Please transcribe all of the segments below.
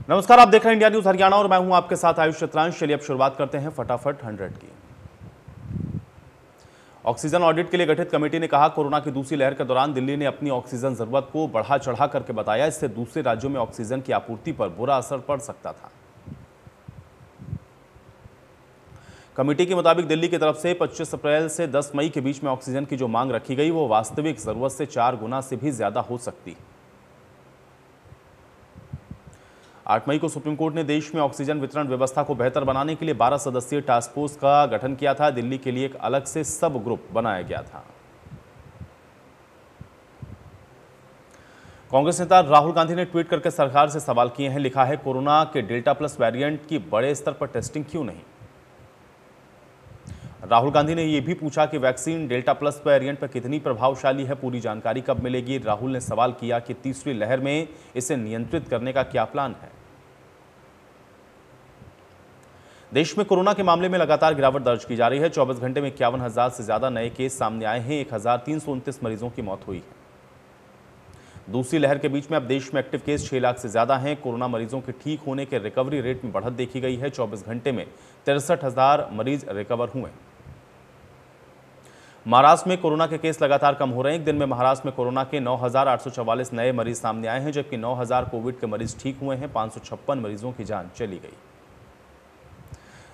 नमस्कार, आप देख रहे हैं इंडिया न्यूज हरियाणा और मैं हूं आपके साथ आयुष चित्रांश। चलिए अब शुरुआत करते हैं फटाफट 100 की। ऑक्सीजन ऑडिट के लिए गठित कमेटी ने कहा, कोरोना की दूसरी लहर के दौरान दिल्ली ने अपनी ऑक्सीजन जरूरत को बढ़ा चढ़ा करके बताया। इससे दूसरे राज्यों में ऑक्सीजन की आपूर्ति पर बुरा असर पड़ सकता था। कमेटी के मुताबिक दिल्ली की तरफ से 25 अप्रैल से 10 मई के बीच में ऑक्सीजन की जो मांग रखी गई वो वास्तविक जरूरत से 4 गुना से भी ज्यादा हो सकती है। 8 मई को सुप्रीम कोर्ट ने देश में ऑक्सीजन वितरण व्यवस्था को बेहतर बनाने के लिए 12 सदस्यीय टास्क फोर्स का गठन किया था। दिल्ली के लिए एक अलग से सब ग्रुप बनाया गया था। कांग्रेस नेता राहुल गांधी ने ट्वीट करके सरकार से सवाल किए हैं। लिखा है, कोरोना के डेल्टा प्लस वेरिएंट की बड़े स्तर पर टेस्टिंग क्यों नहीं। राहुल गांधी ने यह भी पूछा कि वैक्सीन डेल्टा प्लस वेरिएंट पर कितनी प्रभावशाली है, पूरी जानकारी कब मिलेगी। राहुल ने सवाल किया कि तीसरी लहर में इसे नियंत्रित करने का क्या प्लान है। देश में कोरोना के मामले में लगातार गिरावट दर्ज की जा रही है। 24 घंटे में 51,000 से ज्यादा नए केस सामने आए हैं। 1,329 मरीजों की मौत हुई है। दूसरी लहर के बीच में अब देश में एक्टिव केस 6 लाख से ज्यादा हैं। कोरोना मरीजों के ठीक होने के रिकवरी रेट में बढ़त देखी गई है। 24 घंटे में 63,000 मरीज रिकवर हुए। महाराष्ट्र में कोरोना के केस लगातार कम हो रहे हैं। एक दिन में महाराष्ट्र में कोरोना के 9,844 नए मरीज सामने आए हैं, जबकि 9,000 कोविड के मरीज ठीक हुए हैं। 556 मरीजों की जान चली गई।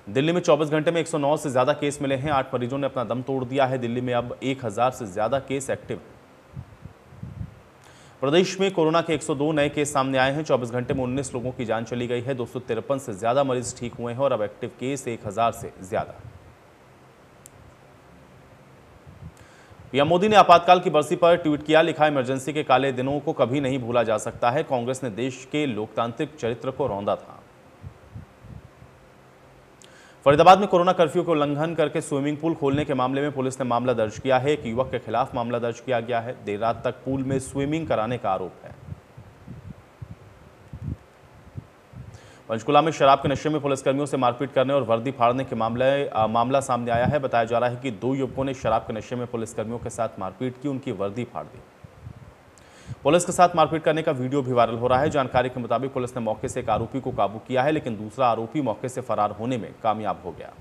दिल्ली में 24 घंटे में 109 से ज्यादा केस मिले हैं। 8 मरीजों ने अपना दम तोड़ दिया है। दिल्ली में अब 1,000 से ज्यादा केस एक्टिव हैं। प्रदेश में कोरोना के 102 नए केस सामने आए हैं। 24 घंटे में 19 लोगों की जान चली गई है। 253 से ज्यादा मरीज ठीक हुए हैं और अब एक्टिव केस 1,000 से ज्यादा। पीएम मोदी ने आपातकाल की बरसी पर ट्वीट किया। लिखा, इमरजेंसी के काले दिनों को कभी नहीं भूला जा सकता है। कांग्रेस ने देश के लोकतांत्रिक चरित्र को रौंदा था। फरीदाबाद में कोरोना कर्फ्यू के उल्लंघन करके स्विमिंग पूल खोलने के मामले में पुलिस ने मामला दर्ज किया है। एक युवक के खिलाफ मामला दर्ज किया गया है। देर रात तक पूल में स्विमिंग कराने का आरोप है। पंचकुला में शराब के नशे में पुलिसकर्मियों से मारपीट करने और वर्दी फाड़ने के मामला सामने आया है। बताया जा रहा है कि 2 युवकों ने शराब के नशे में पुलिसकर्मियों के साथ मारपीट की, उनकी वर्दी फाड़ दी। पुलिस के साथ मारपीट करने का वीडियो भी वायरल हो रहा है। जानकारी के मुताबिक पुलिस ने मौके से एक आरोपी को काबू किया है, लेकिन दूसरा आरोपी मौके से फरार होने में कामयाब हो गया।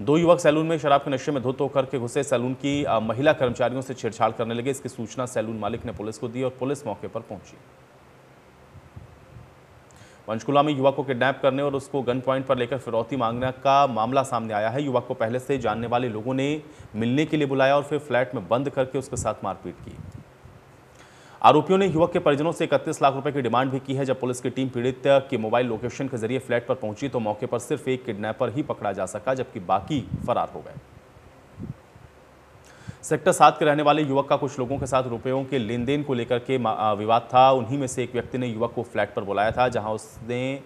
2 युवक सैलून में शराब के नशे में धुत होकर के घुसे। सैलून की महिला कर्मचारियों से छेड़छाड़ करने लगे। इसकी सूचना सैलून मालिक ने पुलिस को दी और पुलिस मौके पर पहुंची। पंचकुला में युवक को किडनैप करने और उसको गन पॉइंट पर लेकर फिरौती मांगने का मामला सामने आया है। युवक को पहले से जानने वाले लोगों ने मिलने के लिए बुलाया और फिर फ्लैट में बंद करके उसके साथ मारपीट की। आरोपियों ने युवक के परिजनों से 31 लाख रुपए की डिमांड भी की है। जब पुलिस की टीम पीड़ित के मोबाइल लोकेशन के जरिए फ्लैट पर पहुंची तो मौके पर सिर्फ एक किडनैपर ही पकड़ा जा सका, जबकि बाकी फरार हो गए। सेक्टर 7 के रहने वाले युवक का कुछ लोगों के साथ रुपयों के लेन देन को लेकर के विवाद था। उन्हीं में से एक व्यक्ति ने युवक को फ्लैट पर बुलाया था, जहां उसने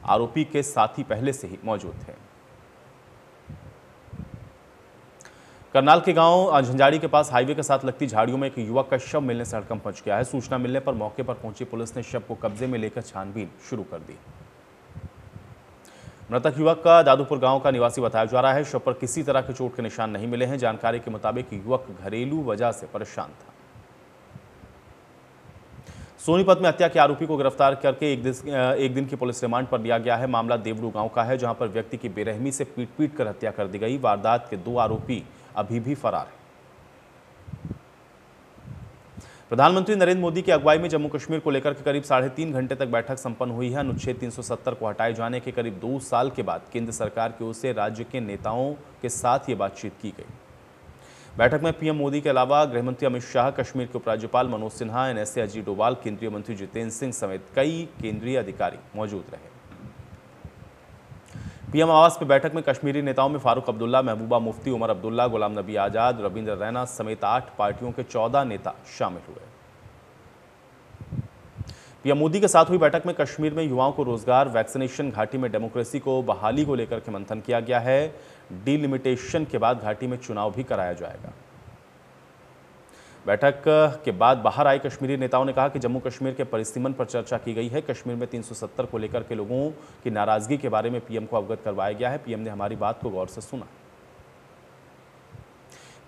आरोपी के साथी पहले से ही मौजूद थे। करनाल के गांव झंझाड़ी के पास हाईवे के साथ लगती झाड़ियों में एक युवक का शव मिलने से हड़कंप मच गया है। सूचना मिलने पर मौके पर पहुंची पुलिस ने शव को कब्जे में लेकर छानबीन शुरू कर दी। मृतक युवक का दादूपुर गांव का निवासी बताया जा रहा है। शव पर किसी तरह के चोट के निशान नहीं मिले हैं। जानकारी के मुताबिक युवक घरेलू वजह से परेशान था। सोनीपत में हत्या के आरोपी को गिरफ्तार करके एक दिन की पुलिस रिमांड पर लिया गया है। मामला देवड़ू गांव का है, जहां पर व्यक्ति की बेरहमी से पीट कर हत्या कर दी गई। वारदात के 2 आरोपी अभी भी फरार हैं। प्रधानमंत्री नरेंद्र मोदी की अगुवाई में जम्मू कश्मीर को लेकर के करीब 3.5 घंटे तक बैठक संपन्न हुई है। अनुच्छेद 370 को हटाए जाने के करीब 2 साल के बाद केंद्र सरकार की ओर से राज्य के नेताओं के साथ ये बातचीत की गई। बैठक में पीएम मोदी के अलावा गृहमंत्री अमित शाह, कश्मीर के उपराज्यपाल मनोज सिन्हा, एनएसए अजीत डोभाल, केंद्रीय मंत्री जितेंद्र सिंह समेत कई केंद्रीय अधिकारी मौजूद रहे। पीएम आवास में बैठक में कश्मीरी नेताओं में फारूक अब्दुल्ला, महबूबा मुफ्ती, उमर अब्दुल्ला, गुलाम नबी आजाद, रविंद्र रैना समेत 8 पार्टियों के 14 नेता शामिल हुए। पीएम मोदी के साथ हुई बैठक में कश्मीर में युवाओं को रोजगार, वैक्सीनेशन, घाटी में डेमोक्रेसी को बहाली को लेकर के मंथन किया गया है। डिलिमिटेशन के बाद घाटी में चुनाव भी कराया जाएगा। बैठक के बाद बाहर आए कश्मीरी नेताओं ने कहा कि जम्मू कश्मीर के परिसीमन पर चर्चा की गई है। कश्मीर में 370 को लेकर के लोगों की नाराजगी के बारे में पीएम को अवगत करवाया गया है। पीएम ने हमारी बात को गौर से सुना।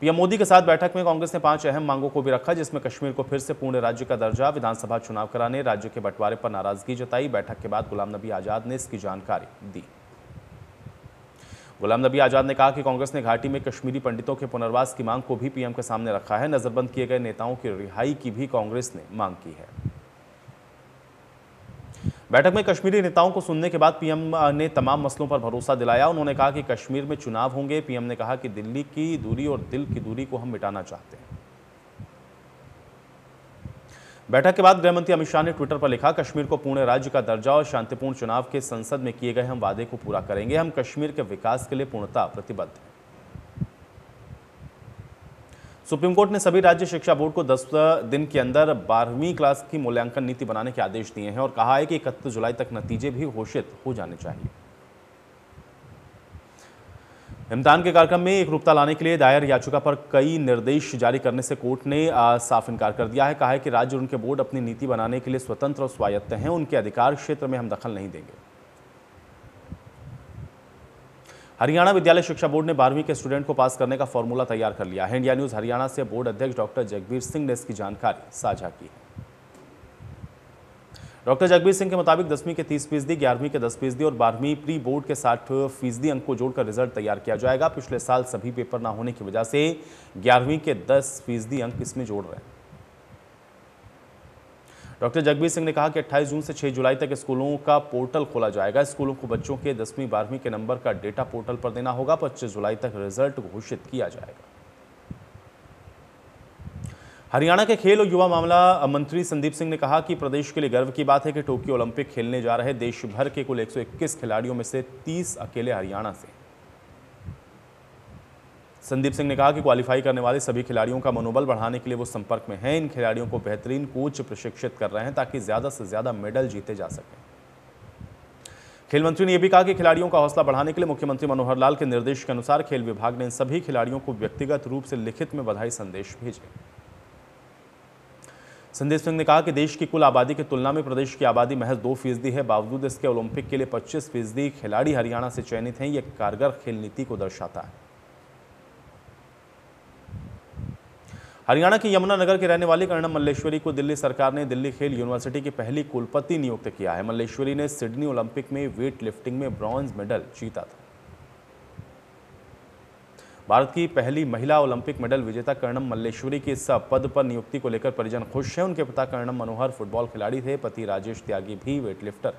पीएम मोदी के साथ बैठक में कांग्रेस ने 5 अहम मांगों को भी रखा, जिसमें कश्मीर को फिर से पूर्ण राज्य का दर्जा, विधानसभा चुनाव कराने, राज्य के बंटवारे पर नाराजगी जताई। बैठक के बाद गुलाम नबी आजाद ने इसकी जानकारी दी। गुलाम नबी आजाद ने कहा कि कांग्रेस ने घाटी में कश्मीरी पंडितों के पुनर्वास की मांग को भी पीएम के सामने रखा है। नजरबंद किए गए नेताओं की रिहाई की भी कांग्रेस ने मांग की है। बैठक में कश्मीरी नेताओं को सुनने के बाद पीएम ने तमाम मसलों पर भरोसा दिलाया। उन्होंने कहा कि कश्मीर में चुनाव होंगे। पीएम ने कहा कि दिल्ली की दूरी और दिल की दूरी को हम मिटाना चाहते हैं। बैठक के बाद गृहमंत्री अमित शाह ने ट्विटर पर लिखा, कश्मीर को पूर्ण राज्य का दर्जा और शांतिपूर्ण चुनाव के संसद में किए गए हम वादे को पूरा करेंगे। हम कश्मीर के विकास के लिए पूर्णतः प्रतिबद्ध हैं। सुप्रीम कोर्ट ने सभी राज्य शिक्षा बोर्ड को 10 दिन के अंदर 12वीं क्लास की मूल्यांकन नीति बनाने के आदेश दिए हैं और कहा है कि 31 जुलाई तक नतीजे भी घोषित हो जाने चाहिए। इम्तिहान के कार्यक्रम में एकरूपता लाने के लिए दायर याचिका पर कई निर्देश जारी करने से कोर्ट ने साफ इनकार कर दिया है। कहा है कि राज्य और उनके बोर्ड अपनी नीति बनाने के लिए स्वतंत्र और स्वायत्त हैं। उनके अधिकार क्षेत्र में हम दखल नहीं देंगे। हरियाणा विद्यालय शिक्षा बोर्ड ने 12वीं के स्टूडेंट को पास करने का फॉर्मूला तैयार कर लिया है। इंडिया न्यूज हरियाणा से बोर्ड अध्यक्ष डॉक्टर जगबीर सिंह ने इसकी जानकारी साझा की है। डॉक्टर जगबीर सिंह के मुताबिक 10वीं के 30%, 11वीं के 10% और 12वीं प्री बोर्ड के 60% अंक को जोड़कर रिजल्ट तैयार किया जाएगा। पिछले साल सभी पेपर ना होने की वजह से 11वीं के 10% अंक इसमें जोड़ रहे हैं। डॉक्टर जगबीर सिंह ने कहा कि 28 जून से 6 जुलाई तक स्कूलों का पोर्टल खोला जाएगा। स्कूलों को बच्चों के 10वीं 12वीं के नंबर का डेटा पोर्टल पर देना होगा। 25 जुलाई तक रिजल्ट घोषित किया जाएगा। हरियाणा के खेल और युवा मामला मंत्री संदीप सिंह ने कहा कि प्रदेश के लिए गर्व की बात है कि टोक्यो ओलंपिक खेलने जा रहे देश भर के कुल 121 खिलाड़ियों में से 30 अकेले हरियाणा से। संदीप सिंह ने कहा कि क्वालिफाई करने वाले सभी खिलाड़ियों का मनोबल बढ़ाने के लिए वो संपर्क में हैं। इन खिलाड़ियों को बेहतरीन कोच प्रशिक्षित कर रहे हैं ताकि ज्यादा से ज्यादा मेडल जीते जा सकें। खेल मंत्री ने यह भी कहा कि खिलाड़ियों का हौसला बढ़ाने के लिए मुख्यमंत्री मनोहर लाल के निर्देश के अनुसार खेल विभाग ने इन सभी खिलाड़ियों को व्यक्तिगत रूप से लिखित में बधाई संदेश भेजे। संदीप सिंह ने कहा कि देश की कुल आबादी की तुलना में प्रदेश की आबादी महज 2% है। बावजूद इसके ओलंपिक के लिए 25% खिलाड़ी हरियाणा से चयनित हैं। यह कारगर खेल नीति को दर्शाता है। हरियाणा के यमुनानगर के रहने वाली कर्णम मल्लेश्वरी को दिल्ली सरकार ने दिल्ली खेल यूनिवर्सिटी की पहली कुलपति नियुक्त किया है। मल्लेश्वरी ने सिडनी ओलंपिक में वेट लिफ्टिंग में ब्रॉन्ज मेडल जीता था। भारत की पहली महिला ओलंपिक मेडल विजेता कर्णम मल्लेश्वरी की इस पद पर नियुक्ति को लेकर परिजन खुश हैं। उनके पिता कर्णम मनोहर फुटबॉल खिलाड़ी थे। पति राजेश त्यागी भी वेटलिफ्टर।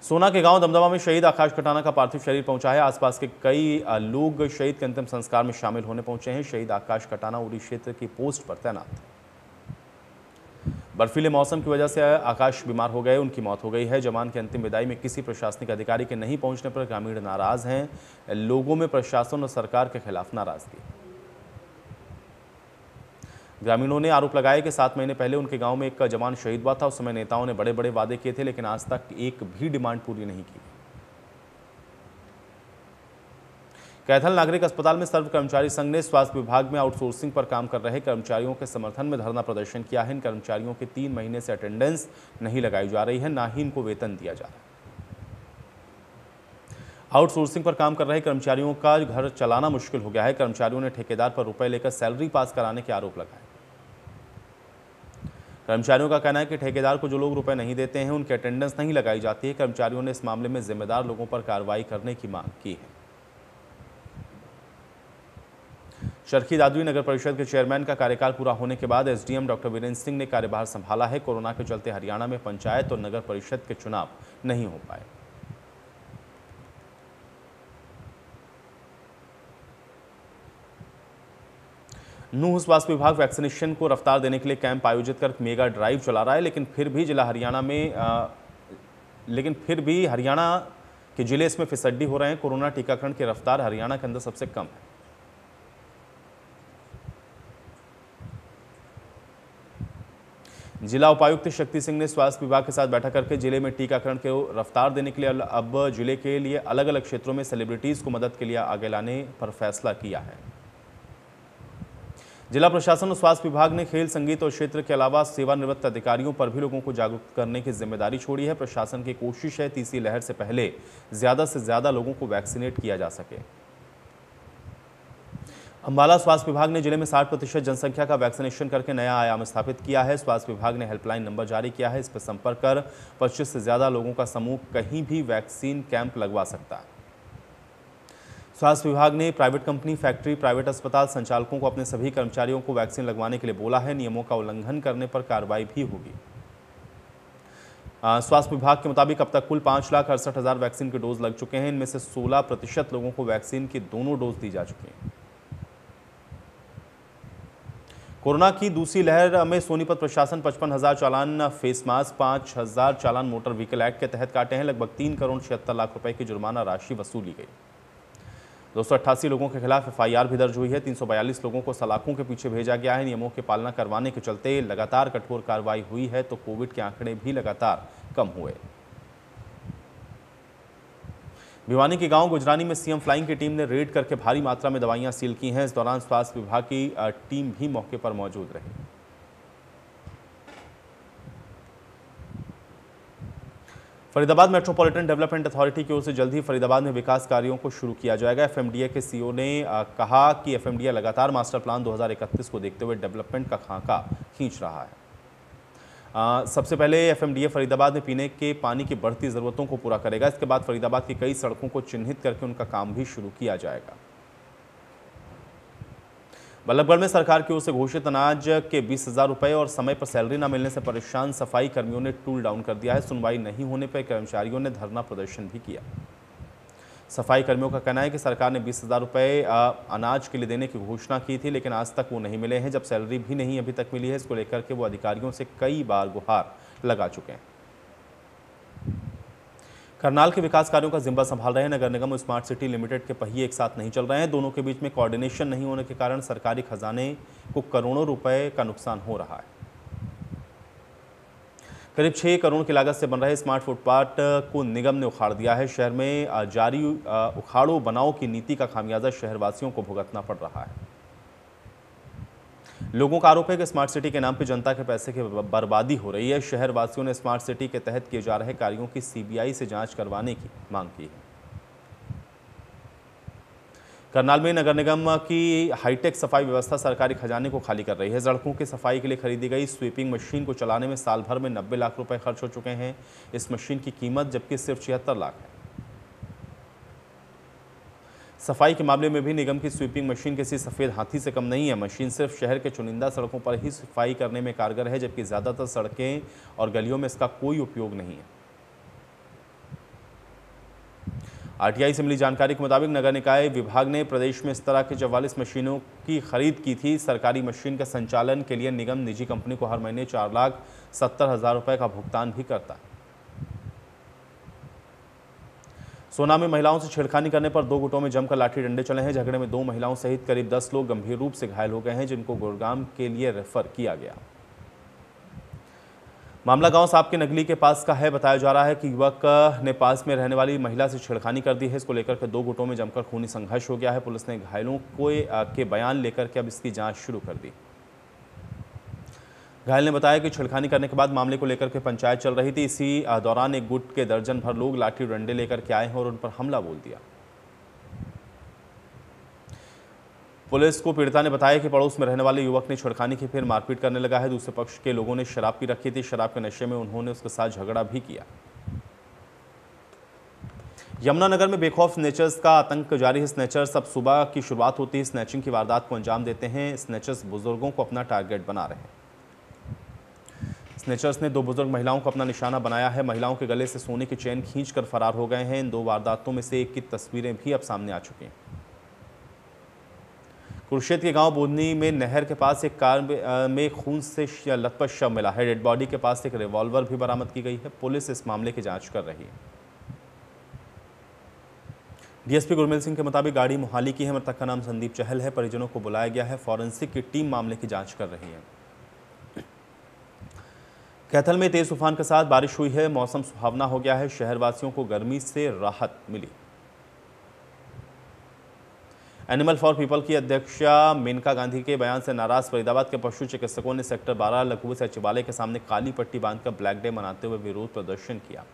सोना के गांव दमदमा में शहीद आकाश कटाना का पार्थिव शरीर पहुंचा है। आसपास के कई लोग शहीद के अंतिम संस्कार में शामिल होने पहुंचे हैं। शहीद आकाश कटाना उरी क्षेत्र की पोस्ट पर तैनात थे। बर्फीले मौसम की वजह से आकाश बीमार हो गए, उनकी मौत हो गई है। जवान की अंतिम विदाई में किसी प्रशासनिक अधिकारी के नहीं पहुंचने पर ग्रामीण नाराज हैं। लोगों में प्रशासन और सरकार के खिलाफ नाराजगी। ग्रामीणों ने आरोप लगाया कि 7 महीने पहले उनके गांव में एक जवान शहीद हुआ था। उस समय नेताओं ने बड़े बड़े वादे किए थे, लेकिन आज तक एक भी डिमांड पूरी नहीं की। कैथल नागरिक अस्पताल में सर्व कर्मचारी संघ ने स्वास्थ्य विभाग में आउटसोर्सिंग पर काम कर रहे कर्मचारियों के समर्थन में धरना प्रदर्शन किया है। इन कर्मचारियों के 3 महीने से अटेंडेंस नहीं लगाई जा रही है, ना ही इनको वेतन दिया जा रहा है। आउटसोर्सिंग पर काम कर रहे कर्मचारियों का घर चलाना मुश्किल हो गया है। कर्मचारियों ने ठेकेदार पर रुपए लेकर सैलरी पास कराने के आरोप लगाए। कर्मचारियों का कहना है कि ठेकेदार को जो लोग रुपए नहीं देते हैं उनकी अटेंडेंस नहीं लगाई जाती है। कर्मचारियों ने इस मामले में जिम्मेदार लोगों पर कार्रवाई करने की मांग की है। चरखी दादरी नगर परिषद के चेयरमैन का कार्यकाल पूरा होने के बाद एसडीएम डॉक्टर वीरेंद्र सिंह ने कार्यभार संभाला है। कोरोना के चलते हरियाणा में पंचायत और नगर परिषद के चुनाव नहीं हो पाए। नूंह स्वास्थ्य विभाग वैक्सीनेशन को रफ्तार देने के लिए कैंप आयोजित कर मेगा ड्राइव चला रहा है, लेकिन फिर भी हरियाणा के जिले इसमें फिसड्डी हो रहे हैं। कोरोना टीकाकरण की रफ्तार हरियाणा के अंदर सबसे कम है। जिला उपायुक्त शक्ति सिंह ने स्वास्थ्य विभाग के साथ बैठक करके जिले में टीकाकरण को रफ्तार देने के लिए अब जिले के लिए अलग अलग क्षेत्रों में सेलिब्रिटीज को मदद के लिए आगे लाने पर फैसला किया है। जिला प्रशासन और स्वास्थ्य विभाग ने खेल, संगीत और क्षेत्र के अलावा सेवानिवृत्त अधिकारियों पर भी लोगों को जागरूक करने की जिम्मेदारी छोड़ी है। प्रशासन की कोशिश है तीसरी लहर से पहले ज्यादा से ज्यादा लोगों को वैक्सीनेट किया जा सके। अंबाला स्वास्थ्य विभाग ने जिले में 60% जनसंख्या का वैक्सीनेशन करके नया आयाम स्थापित किया है। स्वास्थ्य विभाग ने हेल्पलाइन नंबर जारी किया है। इस पर संपर्क कर 25 से ज्यादा लोगों का समूह कहीं भी वैक्सीन कैंप लगवा सकता है। स्वास्थ्य विभाग ने प्राइवेट कंपनी, फैक्ट्री, प्राइवेट अस्पताल संचालकों को अपने सभी कर्मचारियों को वैक्सीन लगवाने के लिए बोला है। नियमों का उल्लंघन करने पर कार्रवाई भी होगी। स्वास्थ्य विभाग के मुताबिक अब तक कुल 5,68,000 वैक्सीन के डोज लग चुके हैं। इनमें से 16% लोगों को वैक्सीन की दोनों डोज दी जा चुकी हैं। कोरोना की दूसरी लहर में सोनीपत प्रशासन 55,000 चालान फेस मास्क, 5,000 चालान मोटर व्हीकल एक्ट के तहत काटे हैं। लगभग 3 करोड़ 76 लाख रुपए की जुर्माना राशि वसूली गई। 288 लोगों के खिलाफ एफआईआर भी दर्ज हुई है। 342 लोगों को सलाखों के पीछे भेजा गया है। नियमों की पालना करवाने के चलते लगातार कठोर कार्रवाई हुई है तो कोविड के आंकड़े भी लगातार कम हुए। भिवानी के गांव गुजरानी में सीएम फ्लाइंग की टीम ने रेड करके भारी मात्रा में दवाइयां सील की हैं। इस दौरान स्वास्थ्य विभाग की टीम भी मौके पर मौजूद रही। फरीदाबाद मेट्रोपॉलिटन डेवलपमेंट अथॉरिटी की ओर से जल्द ही फरीदाबाद में विकास कार्यों को शुरू किया जाएगा। एफएमडीए के सीईओ ने कहा कि एफएमडीए लगातार मास्टर प्लान 2031 को देखते हुए डेवलपमेंट का खाका खींच रहा है। सबसे पहले एफएमडीए फरीदाबाद में पीने के पानी की बढ़ती ज़रूरतों को पूरा करेगा। इसके बाद फरीदाबाद की कई सड़कों को चिन्हित करके उनका काम भी शुरू किया जाएगा। बल्लभगढ़ में सरकार की ओर से घोषित अनाज के 20,000 रुपये और समय पर सैलरी न मिलने से परेशान सफाई कर्मियों ने टूल डाउन कर दिया है। सुनवाई नहीं होने पर कर्मचारियों ने धरना प्रदर्शन भी किया। सफाई कर्मियों का कहना है कि सरकार ने 20,000 रुपये अनाज के लिए देने की घोषणा की थी, लेकिन आज तक वो नहीं मिले हैं। जब सैलरी भी नहीं अभी तक मिली है, इसको लेकर के वो अधिकारियों से कई बार गुहार लगा चुके हैं। करनाल के विकास कार्यों का जिम्मा संभाल रहे हैं नगर निगम और स्मार्ट सिटी लिमिटेड के पहिए एक साथ नहीं चल रहे हैं। दोनों के बीच में कोऑर्डिनेशन नहीं होने के कारण सरकारी खजाने को करोड़ों रुपए का नुकसान हो रहा है। करीब 6 करोड़ की लागत से बन रहे स्मार्ट फुटपाथ को निगम ने उखाड़ दिया है। शहर में जारी उखाड़ो बनाओ की नीति का खामियाजा शहरवासियों को भुगतना पड़ रहा है। लोगों का आरोप है कि स्मार्ट सिटी के नाम पर जनता के पैसे की बर्बादी हो रही है। शहरवासियों ने स्मार्ट सिटी के तहत किए जा रहे कार्यों की सीबीआई से जांच करवाने की मांग की है। करनाल में नगर निगम की हाईटेक सफाई व्यवस्था सरकारी खजाने को खाली कर रही है। सड़कों की सफाई के लिए खरीदी गई स्वीपिंग मशीन को चलाने में साल भर में 90 लाख रुपए खर्च हो चुके हैं। इस मशीन की कीमत जबकि सिर्फ 76 लाख है। सफाई के मामले में भी निगम की स्वीपिंग मशीन किसी सफेद हाथी से कम नहीं है। मशीन सिर्फ शहर के चुनिंदा सड़कों पर ही सफाई करने में कारगर है, जबकि ज्यादातर सड़कें और गलियों में इसका कोई उपयोग नहीं है। आरटीआई से मिली जानकारी के मुताबिक नगर निकाय विभाग ने प्रदेश में इस तरह की 44 मशीनों की खरीद की थी। सरकारी मशीन के संचालन के लिए निगम निजी कंपनी को हर महीने 4,70,000 रुपए का भुगतान भी करता है। सोना में महिलाओं से छेड़खानी करने पर 2 गुटों में जमकर लाठी डंडे चले हैं। झगड़े में 2 महिलाओं सहित करीब 10 लोग गंभीर रूप से घायल हो गए हैं, जिनको गुड़गांव के लिए रेफर किया गया। मामला गांव साहब के नगली के पास का है। बताया जा रहा है कि युवक ने पास में रहने वाली महिला से छेड़खानी कर दी है। इसको लेकर के 2 गुटों में जमकर खूनी संघर्ष हो गया है। पुलिस ने घायलों के बयान लेकर के अब इसकी जांच शुरू कर दी। घायल ने बताया कि छेड़खानी करने के बाद मामले को लेकर के पंचायत चल रही थी। इसी दौरान एक गुट के दर्जन भर लोग लाठी डंडे लेकर के आए हैं और उन पर हमला बोल दिया। पुलिस को पीड़िता ने बताया कि पड़ोस में रहने वाले युवक ने छेड़खानी की, फिर मारपीट करने लगा है। दूसरे पक्ष के लोगों ने शराब पी रखी थी। शराब के नशे में उन्होंने उसके साथ झगड़ा भी किया। यमुनानगर में बेखौफ स्नैचर्स का आतंक जारी है। स्नैचर्स अब सुबह की शुरुआत होती है स्नैचिंग की वारदात को अंजाम देते हैं। स्नैचर्स बुजुर्गों को अपना टारगेट बना रहे हैं। स्नैचर्स ने 2 बुजुर्ग महिलाओं को अपना निशाना बनाया है। महिलाओं के गले से सोने की चेन खींचकर फरार हो गए हैं। इन 2 वारदातों में से एक की तस्वीरें भी अब सामने आ चुकी हैं। कुरुक्षेत्र के गांव बोधनी में नहर के पास एक कार में खून से लथपथ शव मिला है। डेड बॉडी के पास एक रिवॉल्वर भी बरामद की गई है। पुलिस इस मामले की जांच कर रही है। डीएसपी गुरमिल सिंह के मुताबिक गाड़ी मोहाली की है। मृतक का नाम संदीप चहल है। परिजनों को बुलाया गया है। फॉरेंसिक की टीम मामले की जांच कर रही है। कैथल में तेज तूफान के साथ बारिश हुई है। मौसम सुहावना हो गया है। शहरवासियों को गर्मी से राहत मिली। एनिमल फॉर पीपल की अध्यक्षा मेनका गांधी के बयान से नाराज फरीदाबाद के पशु चिकित्सकों ने सेक्टर 12 लघु सचिवालय के सामने काली पट्टी बांधकर ब्लैक डे मनाते हुए विरोध प्रदर्शन किया।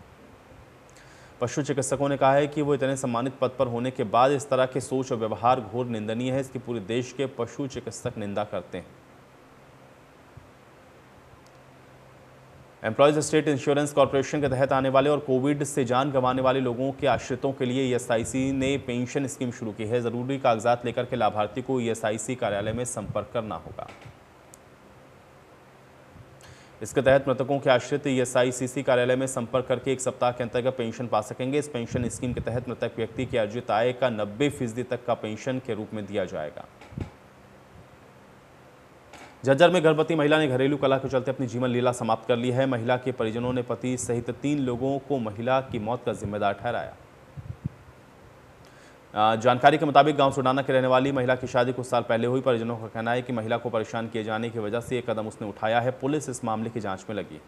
पशु चिकित्सकों ने कहा है कि वो इतने सम्मानित पद पर होने के बाद इस तरह के सोच और व्यवहार घोर निंदनीय है। इसकी पूरे देश के पशु चिकित्सक निंदा करते हैं। एम्प्लॉयज स्टेट इंश्योरेंस कॉर्पोरेशन के तहत आने वाले और कोविड से जान गंवाने वाले लोगों के आश्रितों के लिए ईएसआईसी ने पेंशन स्कीम शुरू की है। जरूरी कागजात लेकर के लाभार्थी को ईएसआईसी कार्यालय में संपर्क करना होगा। इसके तहत मृतकों के आश्रित ईएसआईसी कार्यालय में संपर्क करके 1 सप्ताह के अंतर्गत पेंशन पा सकेंगे। इस पेंशन स्कीम के तहत मृतक व्यक्ति की अर्जित आय का 90% तक का पेंशन के रूप में दिया जाएगा। झज्जर में गर्भवती महिला ने घरेलू कलह के चलते अपनी जीवन लीला समाप्त कर ली है। महिला के परिजनों ने पति सहित 3 लोगों को महिला की मौत का जिम्मेदार ठहराया। जानकारी के मुताबिक गांव सुडाना के रहने वाली महिला की शादी कुछ साल पहले हुई। परिजनों का कहना है कि महिला को परेशान किए जाने की वजह से यह कदम उसने उठाया है। पुलिस इस मामले की जांच में लगी।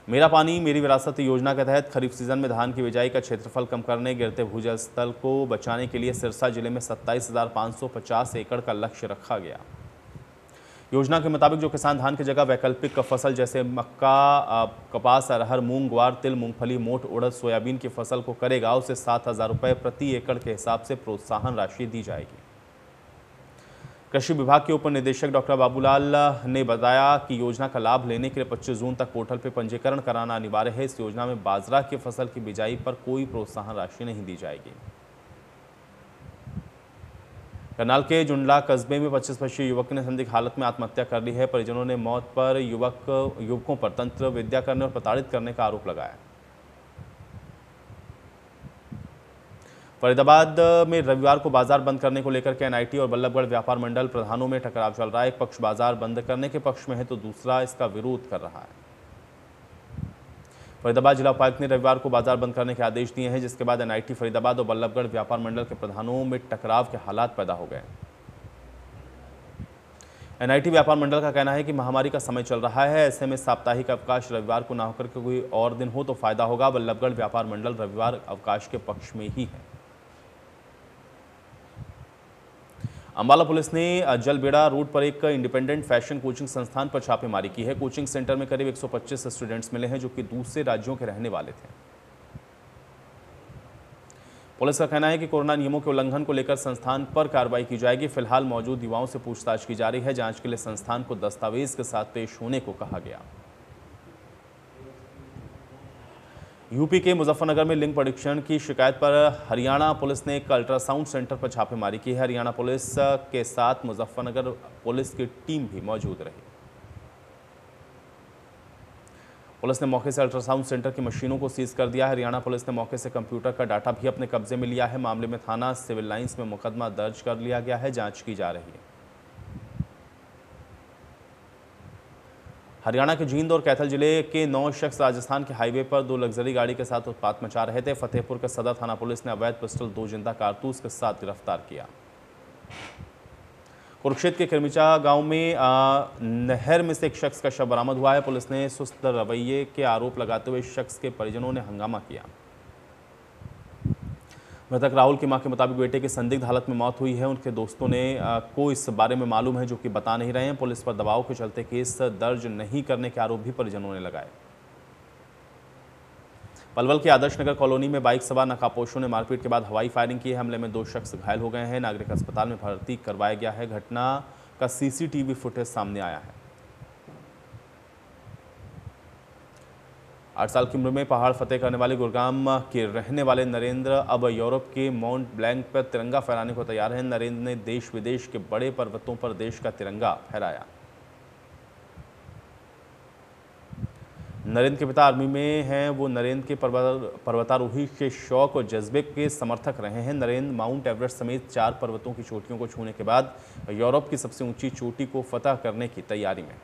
मेरा पानी मेरी विरासत योजना के तहत खरीफ सीजन में धान की बिजाई का क्षेत्रफल कम करने, गिरते भूजल स्तर को बचाने के लिए सिरसा जिले में 27,550 एकड़ का लक्ष्य रखा गया। योजना के मुताबिक जो किसान धान की जगह वैकल्पिक फसल जैसे मक्का, कपास, अरहर, मूंग, ग्वार, तिल, मूंगफली, मोठ, उड़द, सोयाबीन की फसल को करेगा, उसे 7,000 रुपये प्रति एकड़ के हिसाब से प्रोत्साहन राशि दी जाएगी। कृषि विभाग के उप निदेशक डॉक्टर बाबूलाल ने बताया कि योजना का लाभ लेने के लिए 25 जून तक पोर्टल पर पंजीकरण कराना अनिवार्य है। इस योजना में बाजरा की फसल की बिजाई पर कोई प्रोत्साहन राशि नहीं दी जाएगी। करनाल के जुंडला कस्बे में 25 वर्षीय युवक ने संदिग्ध हालत में आत्महत्या कर ली है। परिजनों ने मौत पर युवकों पर तंत्र विद्या करने और प्रताड़ित करने का आरोप लगाया। फरीदाबाद में रविवार को बाजार बंद करने को लेकर के एनआईटी और बल्लभगढ़ व्यापार मंडल प्रधानों में टकराव चल रहा है। एक पक्ष बाजार बंद करने के पक्ष में है तो दूसरा इसका विरोध कर रहा है। फरीदाबाद जिला उपायुक्त ने रविवार को बाजार बंद करने के आदेश दिए हैं, जिसके बाद एनआईटी फरीदाबाद और बल्लभगढ़ व्यापार मंडल के प्रधानों में टकराव के हालात पैदा हो गए। एनआईटी व्यापार मंडल का कहना है कि महामारी का समय चल रहा है, ऐसे में साप्ताहिक अवकाश रविवार को ना होकर के कोई और दिन हो तो फायदा होगा। बल्लभगढ़ व्यापार मंडल रविवार अवकाश के पक्ष में ही है। अंबाला पुलिस ने जलबेड़ा रोड पर एक इंडिपेंडेंट फैशन कोचिंग संस्थान पर छापेमारी की है। कोचिंग सेंटर में करीब 125 स्टूडेंट्स मिले हैं जो कि दूसरे राज्यों के रहने वाले थे। पुलिस का कहना है कि कोरोना नियमों के उल्लंघन को लेकर संस्थान पर कार्रवाई की जाएगी। फिलहाल मौजूद युवाओं से पूछताछ की जा रही है। जांच के लिए संस्थान को दस्तावेज के साथ पेश होने को कहा गया। यूपी के मुजफ्फरनगर में लिंग परीक्षण की शिकायत पर हरियाणा पुलिस ने एक अल्ट्रासाउंड सेंटर पर छापेमारी की है। हरियाणा पुलिस के साथ मुजफ्फरनगर पुलिस की टीम भी मौजूद रही। पुलिस ने मौके से अल्ट्रासाउंड सेंटर की मशीनों को सीज कर दिया है। हरियाणा पुलिस ने मौके से कंप्यूटर का डाटा भी अपने कब्जे में लिया है। मामले में थाना सिविल लाइंस में मुकदमा दर्ज कर लिया गया है। जांच की जा रही है। हरियाणा के जींद और कैथल जिले के 9 शख्स राजस्थान के हाईवे पर 2 लग्जरी गाड़ी के साथ उत्पात मचा रहे थे। फतेहपुर के सदर थाना पुलिस ने अवैध पिस्टल 2 जिंदा कारतूस के साथ गिरफ्तार किया। कुरुक्षेत्र के खिरमिचा गांव में नहर में से एक शख्स का शव बरामद हुआ है। पुलिस ने सुस्त रवैये के आरोप लगाते हुए शख्स के परिजनों ने हंगामा किया। मृतक राहुल की मां के मुताबिक बेटे की संदिग्ध हालत में मौत हुई है। उनके दोस्तों ने को इस बारे में मालूम है जो कि बता नहीं रहे हैं। पुलिस पर दबाव के चलते केस दर्ज नहीं करने के आरोप भी परिजनों ने लगाए। पलवल के आदर्श नगर कॉलोनी में बाइक सवार नकाबपोशों ने मारपीट के बाद हवाई फायरिंग की है। हमले में 2 शख्स घायल हो गए हैं। नागरिक अस्पताल में भर्ती करवाया गया है। घटना का सीसीटीवी फुटेज सामने आया है। 8 साल की उम्र में पहाड़ फतेह करने वाले गुरुग्राम के रहने वाले नरेंद्र अब यूरोप के माउंट ब्लैंक पर तिरंगा फहराने को तैयार हैं। नरेंद्र ने देश विदेश के बड़े पर्वतों पर देश का तिरंगा फहराया। नरेंद्र के पिता आर्मी में हैं। वो नरेंद्र के पर्वतारोही के शौक और जज्बे के समर्थक रहे हैं। नरेंद्र माउंट एवरेस्ट समेत 4 पर्वतों की चोटियों को छूने के बाद यूरोप की सबसे ऊंची चोटी को फतह करने की तैयारी में।